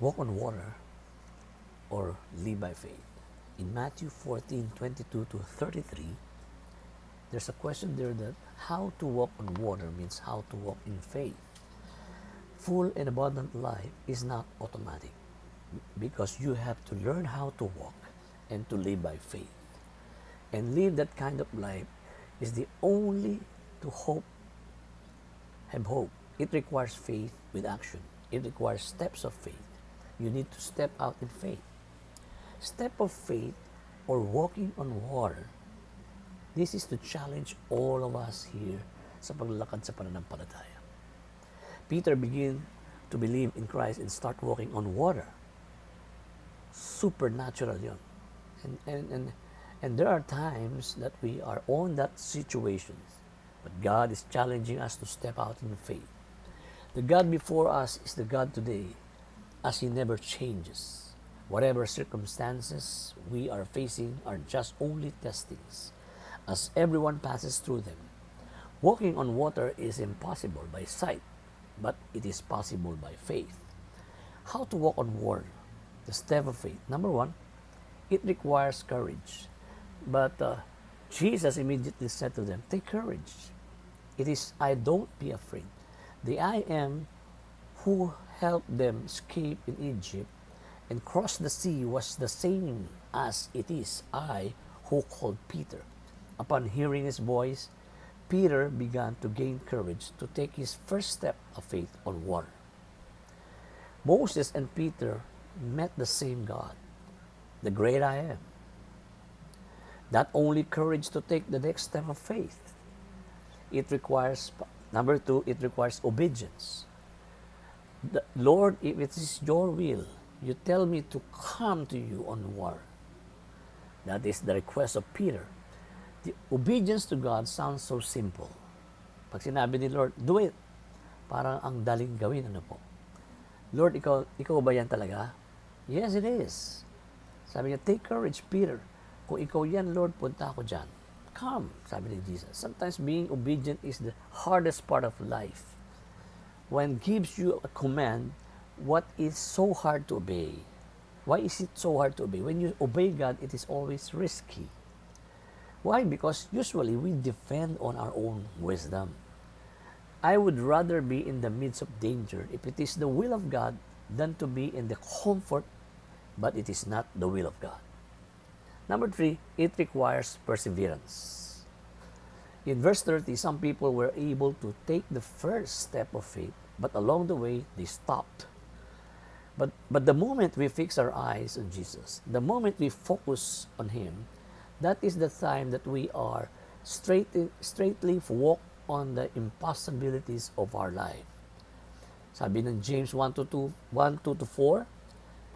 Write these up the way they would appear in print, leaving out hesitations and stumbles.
walk on water or live by faith. In Matthew 14:22 to 33, there's a question there that how to walk on water means how to walk in faith. Full and abundant life is not automatic because you have to learn how to walk and to live by faith. And live that kind of life is the only to have hope. It requires faith with action. It requires steps of faith. You need to step out in faith. Step of faith or walking on water, this is to challenge all of us here sa paglakad sa pananampalataya. Peter began to believe in Christ and start walking on water. Supernatural yun. And there are times that we are on that situation, but God is challenging us to step out in faith. The God before us is the God today, as He never changes. Whatever circumstances we are facing are just only testings, as everyone passes through them. Walking on water is impossible by sight, but it is possible by faith. How to walk on water? The step of faith. Number one, it requires courage. But Jesus immediately said to them, take courage. It is, I don't be afraid. The I am who helped them escape in Egypt and cross the sea was the same as it is I who called Peter. Upon hearing his voice, Peter began to gain courage to take his first step of faith on water. Moses and Peter met the same God, the great I am. Not only courage to take the next step of faith, it requires, number two, it requires obedience. Lord, if it is your will, you tell me to come to you on water. That is the request of Peter. The obedience to God sounds so simple. Pag sinabi ni Lord, do it. Parang ang daling gawin, ano po? Lord, ikaw ba yan talaga? Yes, it is. Sabi niya, take courage, Peter. Kung ikaw yan, Lord, punta ako dyan. Come, sabi ni Jesus. Sometimes being obedient is the hardest part of life. When gives you a command, what is so hard to obey? Why is it so hard to obey? When you obey God, it is always risky. Why? Because usually we depend on our own wisdom. I would rather be in the midst of danger if it is the will of God than to be in the comfort, but it is not the will of God. Number three, it requires perseverance. In verse 30, some people were able to take the first step of faith, but along the way, they stopped. But the moment we fix our eyes on Jesus, the moment we focus on Him, that is the time that we are straightly walk on the impossibilities of our life. Sabi ng James 1:2-4,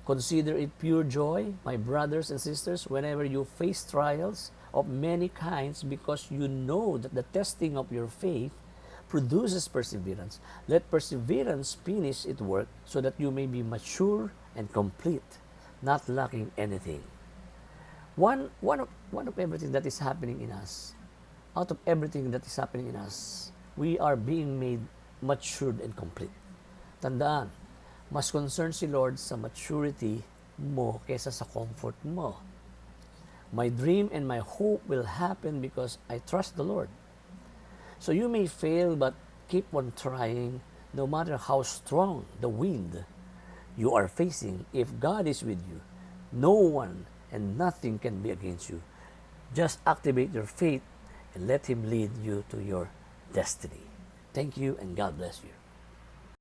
consider it pure joy, my brothers and sisters, whenever you face trials of many kinds, because you know that the testing of your faith produces perseverance. Let perseverance finish its work so that you may be mature and complete, not lacking anything. One of everything that is happening in us, out of everything that is happening in us, we are being made matured and complete. Tandaan, mas concerned si Lord sa maturity mo kaysa sa comfort mo. My dream and my hope will happen because I trust the Lord. So you may fail, but keep on trying, no matter how strong the wind you are facing. If God is with you, no one and nothing can be against you. Just activate your faith and let Him lead you to your destiny. Thank you and God bless you.